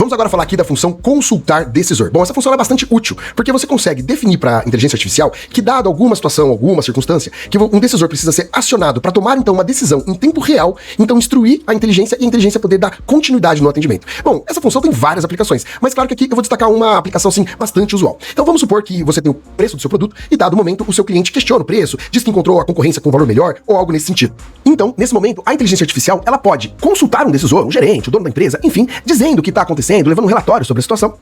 Vamos agora falar aqui da função consultar decisor. Bom, essa função é bastante útil, porque você consegue definir para a inteligência artificial que, dado alguma situação, alguma circunstância, que um decisor precisa ser acionado para tomar, então, uma decisão em tempo real, então instruir a inteligência e a inteligência poder dar continuidade no atendimento. Bom, essa função tem várias aplicações, mas claro que aqui eu vou destacar uma aplicação, sim, bastante usual. Então vamos supor que você tem o preço do seu produto e, dado o momento, o seu cliente questiona o preço, diz que encontrou a concorrência com um valor melhor ou algo nesse sentido. Então, nesse momento, a inteligência artificial, ela pode consultar um decisor, um gerente, o dono da empresa, enfim, dizendo o que está acontecendo, levando um relatório sobre a situação.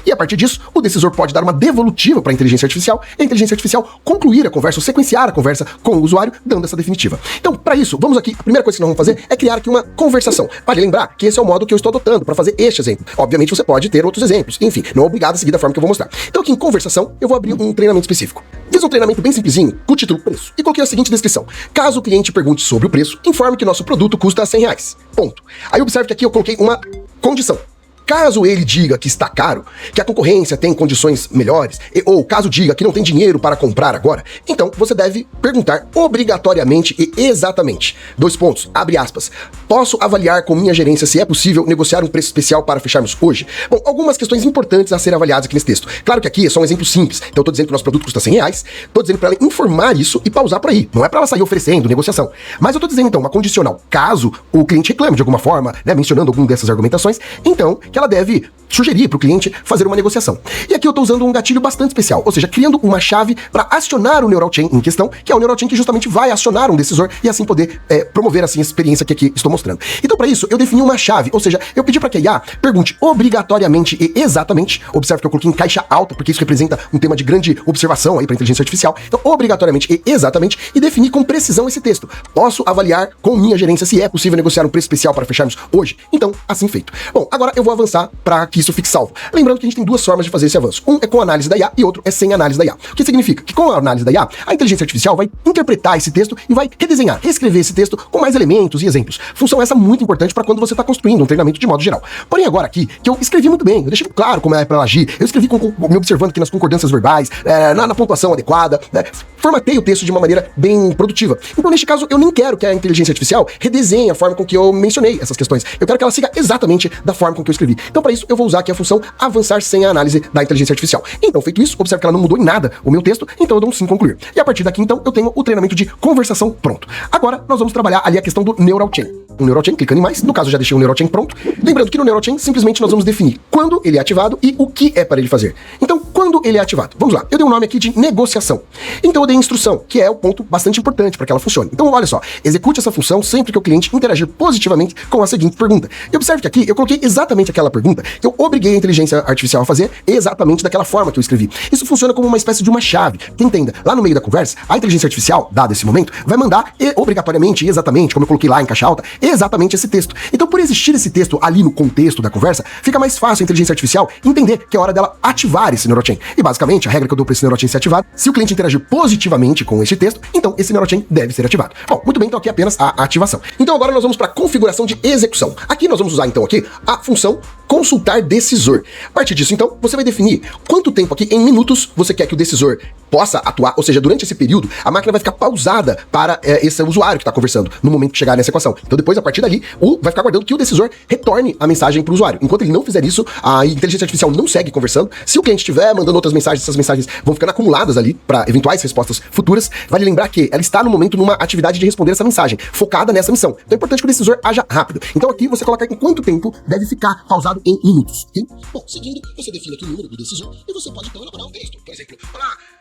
E a partir disso, o decisor pode dar uma devolutiva para a inteligência artificial e a inteligência artificial concluir a conversa ou sequenciar a conversa com o usuário, dando essa definitiva. Então, para isso, vamos aqui, a primeira coisa que nós vamos fazer é criar aqui uma conversação. Vale lembrar que esse é o modo que eu estou adotando para fazer este exemplo. Obviamente, você pode ter outros exemplos. Enfim, não é obrigado a seguir da forma que eu vou mostrar. Então, aqui em conversação, eu vou abrir um treinamento específico. Fiz um treinamento bem simplesinho, com o título preço, e coloquei a seguinte descrição. Caso o cliente pergunte sobre o preço, informe que nosso produto custa R$100. Ponto. Aí observe que aqui eu coloquei uma condição. Caso ele diga que está caro, que a concorrência tem condições melhores, ou caso diga que não tem dinheiro para comprar agora, então você deve perguntar obrigatoriamente e exatamente. Dois pontos, abre aspas. Posso avaliar com minha gerência se é possível negociar um preço especial para fecharmos hoje? Bom, algumas questões importantes a serem avaliadas aqui nesse texto. Claro que aqui é só um exemplo simples. Então eu tô dizendo que o nosso produto custa R$100, tô dizendo para ela informar isso e pausar por aí. Não é para ela sair oferecendo negociação. Mas eu tô dizendo então uma condicional. Caso o cliente reclame de alguma forma, né, mencionando alguma dessas argumentações, então que ela deve sugerir para o cliente fazer uma negociação. E aqui eu estou usando um gatilho bastante especial, ou seja, criando uma chave para acionar o Neural Chain em questão, que é o Neural Chain que justamente vai acionar um decisor e assim poder promover assim a experiência que aqui estou mostrando. Então para isso eu defini uma chave, ou seja, eu pedi para que a IA pergunte obrigatoriamente e exatamente, observe que eu coloquei em caixa alta, porque isso representa um tema de grande observação aí para inteligência artificial, então obrigatoriamente e exatamente, e definir com precisão esse texto. Posso avaliar com minha gerência se é possível negociar um preço especial para fecharmos hoje? Então, assim feito. Bom, agora eu vou avançar para que isso fique salvo. Lembrando que a gente tem duas formas de fazer esse avanço. Um é com análise da IA e outro é sem análise da IA. O que significa que com a análise da IA, a inteligência artificial vai interpretar esse texto e vai redesenhar, reescrever esse texto com mais elementos e exemplos. Função essa muito importante para quando você está construindo um treinamento de modo geral. Porém agora aqui, que eu escrevi muito bem, eu deixei claro como é para ela agir, eu escrevi me observando aqui nas concordâncias verbais, na pontuação adequada, né? Formatei o texto de uma maneira bem produtiva. Então neste caso eu nem quero que a inteligência artificial redesenhe a forma com que eu mencionei essas questões. Eu quero que ela siga exatamente da forma com que eu escrevi. Então para isso eu vou usar aqui a função avançar sem a análise da inteligência artificial. Então, feito isso, observe que ela não mudou em nada o meu texto, então eu dou um sim concluir. E a partir daqui, então, eu tenho o treinamento de conversação pronto. Agora, nós vamos trabalhar ali a questão do Neural Chain. Um Neural Chain, clicando em mais, no caso eu já deixei o Neural Chain pronto. Lembrando que no Neural Chain, simplesmente nós vamos definir quando ele é ativado e o que é para ele fazer. Então, quando ele é ativado? Vamos lá, eu dei um nome aqui de negociação. Então eu dei instrução, que é o ponto bastante importante para que ela funcione. Então, olha só, execute essa função sempre que o cliente interagir positivamente com a seguinte pergunta. E observe que aqui eu coloquei exatamente aquela pergunta que eu obriguei a inteligência artificial a fazer exatamente daquela forma que eu escrevi. Isso funciona como uma espécie de uma chave. Que entenda, lá no meio da conversa, a inteligência artificial, dado esse momento, vai mandar obrigatoriamente e exatamente, como eu coloquei lá em caixa alta, exatamente esse texto. Então, por existir esse texto ali no contexto da conversa, fica mais fácil a inteligência artificial entender que é hora dela ativar esse Neural Chain. E basicamente, a regra que eu dou para esse Neural Chain ser ativado, se o cliente interagir positivamente com este texto, então esse Neural Chain deve ser ativado. Bom, muito bem, então aqui é apenas a ativação. Então agora nós vamos para a configuração de execução. Aqui nós vamos usar então aqui a função consultar decisor. A partir disso, então, você vai definir quanto tempo aqui, em minutos, você quer que o decisor possa atuar, ou seja, durante esse período, a máquina vai ficar pausada para esse usuário que está conversando, no momento que chegar nessa equação. Então depois, a partir dali, vai ficar aguardando que o decisor retorne a mensagem para o usuário. Enquanto ele não fizer isso, a inteligência artificial não segue conversando. Se o cliente estiver mandando outras mensagens, essas mensagens vão ficando acumuladas ali para eventuais respostas futuras. Vale lembrar que ela está no momento numa atividade de responder essa mensagem, focada nessa missão. Então é importante que o decisor haja rápido. Então aqui você coloca em quanto tempo deve ficar pausado em minutos. Okay? Bom, seguindo, você define aqui o número do decisor e você pode então elaborar um texto. Por exemplo,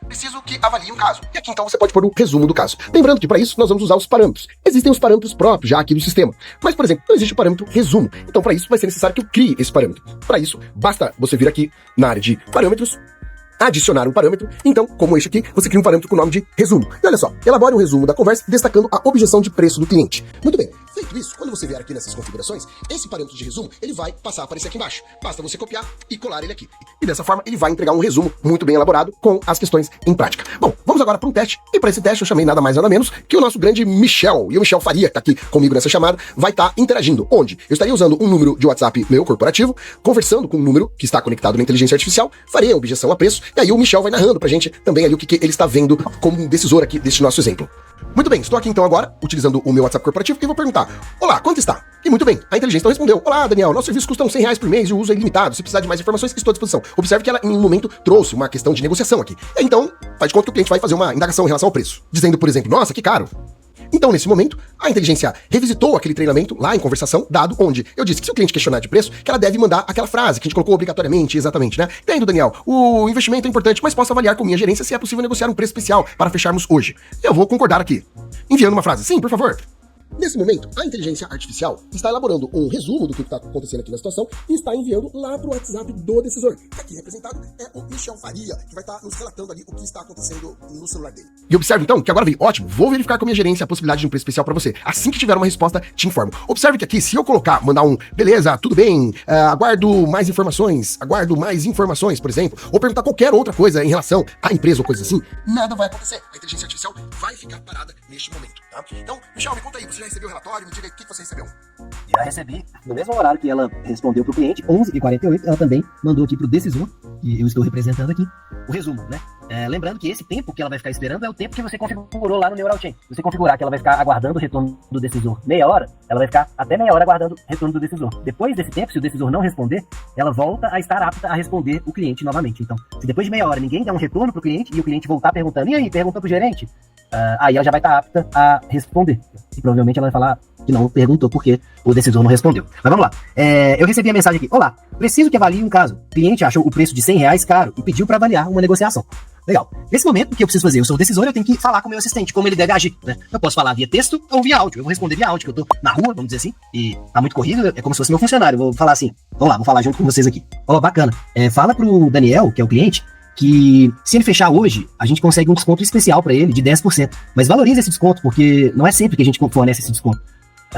preciso que avalie um caso. E aqui então você pode pôr um resumo do caso. Lembrando que para isso nós vamos usar os parâmetros. Existem os parâmetros próprios já aqui do sistema. Mas, por exemplo, não existe o parâmetro resumo. Então para isso vai ser necessário que eu crie esse parâmetro. Para isso, basta você vir aqui na área de parâmetros, adicionar um parâmetro, então, como este aqui, você cria um parâmetro com o nome de resumo. E olha só, elabore um resumo da conversa destacando a objeção de preço do cliente. Muito bem, feito isso, quando você vier aqui nessas configurações, esse parâmetro de resumo, ele vai passar a aparecer aqui embaixo. Basta você copiar e colar ele aqui. E dessa forma, ele vai entregar um resumo muito bem elaborado com as questões em prática. Bom, vamos agora para um teste, e para esse teste eu chamei nada mais nada menos que o nosso grande Michel, e o Michel Faria, que está aqui comigo nessa chamada, vai estar interagindo, onde eu estaria usando um número de WhatsApp meu corporativo, conversando com um número que está conectado na inteligência artificial, farei a objeção a preço, e aí o Michel vai narrando pra gente também ali o que ele está vendo como um decisor aqui deste nosso exemplo. Muito bem, estou aqui então agora, utilizando o meu WhatsApp corporativo e vou perguntar: olá, quanto está? E muito bem, a inteligência então respondeu: olá, Daniel, nossos serviços custam R$100 por mês e o uso é ilimitado. Se precisar de mais informações, estou à disposição. Observe que ela, em um momento, trouxe uma questão de negociação aqui. Então, faz de conta que o cliente vai fazer uma indagação em relação ao preço, dizendo, por exemplo, nossa, que caro. Então, nesse momento, a inteligência revisitou aquele treinamento lá em conversação, dado onde eu disse que se o cliente questionar de preço, que ela deve mandar aquela frase que a gente colocou obrigatoriamente, exatamente, né? Entendo, Daniel, o investimento é importante, mas posso avaliar com minha gerência se é possível negociar um preço especial para fecharmos hoje. Eu vou concordar aqui, enviando uma frase. Sim, por favor. Nesse momento, a inteligência artificial está elaborando um resumo do que está acontecendo aqui na situação e está enviando lá para o WhatsApp do decisor. Aqui representado é o Michel Faria, que vai estar nos relatando ali o que está acontecendo no celular dele. E observe então que agora veio, ótimo, vou verificar com a minha gerência a possibilidade de um preço especial para você. Assim que tiver uma resposta, te informo. Observe que aqui, se eu colocar, mandar um, beleza, tudo bem, aguardo mais informações, por exemplo, ou perguntar qualquer outra coisa em relação à empresa ou coisa assim, nada vai acontecer. A inteligência artificial vai ficar parada neste momento, tá? Então, Michel, me conta aí, você já recebeu o relatório? Me diga aí o que você recebeu. Já recebi, no mesmo horário que ela respondeu para o cliente, 11h48, ela também mandou aqui para o decisor, que eu estou representando aqui, o resumo, né? Lembrando que esse tempo que ela vai ficar esperando é o tempo que você configurou lá no Neural Chain. Se você configurar que ela vai ficar aguardando o retorno do decisor meia hora, ela vai ficar até meia hora aguardando o retorno do decisor. Depois desse tempo, se o decisor não responder, ela volta a estar apta a responder o cliente novamente. Então, se depois de meia hora ninguém der um retorno para o cliente e o cliente voltar perguntando, e aí, pergunta para o gerente, aí ela já vai estar apta a responder. E provavelmente ela vai falar que não perguntou porque o decisor não respondeu. Mas vamos lá. Eu recebi a mensagem aqui. Olá, preciso que avalie um caso. O cliente achou o preço de R$100 caro e pediu para avaliar uma negociação. Legal. Nesse momento, o que eu preciso fazer? Eu sou o decisor, eu tenho que falar com o meu assistente, como ele deve agir, né? Eu posso falar via texto ou via áudio. Eu vou responder via áudio, que eu tô na rua, vamos dizer assim, e tá muito corrido, é como se fosse meu funcionário. Eu vou falar assim, vamos lá, vou falar junto com vocês aqui. Bacana. Fala pro Daniel, que é o cliente, que se ele fechar hoje, a gente consegue um desconto especial para ele de 10%. Mas valoriza esse desconto, porque não é sempre que a gente fornece esse desconto.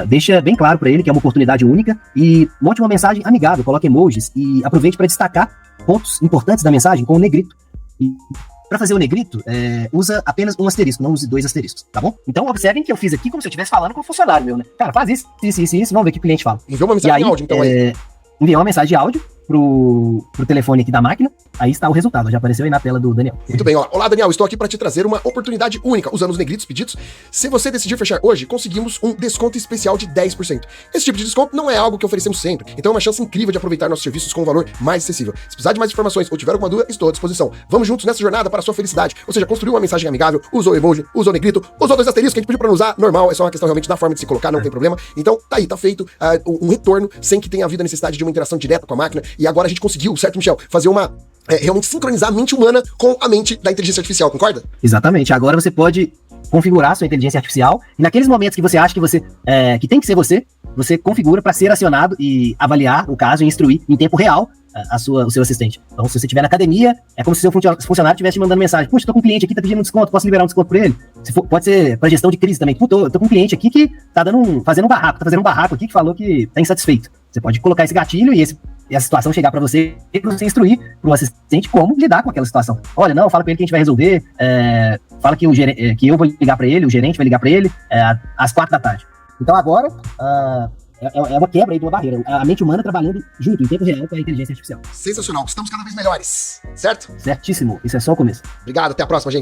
Deixa bem claro para ele que é uma oportunidade única e monte uma mensagem amigável, coloque emojis e aproveite para destacar pontos importantes da mensagem com o negrito. E para fazer o negrito, usa apenas um asterisco, não use 2 asteriscos, tá bom? Então observem que eu fiz aqui como se eu estivesse falando com um funcionário meu, né? Cara, faz isso, vamos ver o que o cliente fala. Enviou uma mensagem de áudio, então aí. Enviou uma mensagem de áudio pro telefone aqui da máquina, aí está o resultado, já apareceu aí na tela do Daniel. Muito bem, olá Daniel, estou aqui para te trazer uma oportunidade única, usando os negritos pedidos. Se você decidir fechar hoje, conseguimos um desconto especial de 10%. Esse tipo de desconto não é algo que oferecemos sempre, então é uma chance incrível de aproveitar nossos serviços com um valor mais acessível. Se precisar de mais informações ou tiver alguma dúvida, estou à disposição. Vamos juntos nessa jornada para a sua felicidade, ou seja, construiu uma mensagem amigável, usou emoji, usou negrito, usou 2 asteriscos que a gente pediu para não usar, normal, é só uma questão realmente da forma de se colocar, não tem problema. Então tá aí, tá feito um retorno sem que tenha havido a necessidade de uma interação direta com a máquina, e agora a gente conseguiu, certo, Michel, fazer uma realmente sincronizar a mente humana com a mente da inteligência artificial, concorda? Exatamente. Agora você pode configurar a sua inteligência artificial e naqueles momentos que você acha que você que tem que ser você configura para ser acionado e avaliar o caso e instruir em tempo real o seu assistente. Então, se você estiver na academia, é como se o seu funcionário estivesse te mandando mensagem. Puxa, tô com um cliente aqui, tá pedindo um desconto, posso liberar um desconto por ele? Pode ser para gestão de crise também. Puta, eu tô com um cliente aqui que tá fazendo um barraco aqui que falou que tá insatisfeito. Você pode colocar esse gatilho e a situação chegar para você e você instruir para o assistente como lidar com aquela situação. Olha, não, fala para ele que a gente vai resolver, fala que que eu vou ligar para ele, o gerente vai ligar para ele às 4 da tarde. Então agora é uma quebra aí de uma barreira. A mente humana trabalhando junto, em tempo real, com a inteligência artificial. Sensacional, estamos cada vez melhores, certo? Certíssimo, isso é só o começo. Obrigado, até a próxima, gente.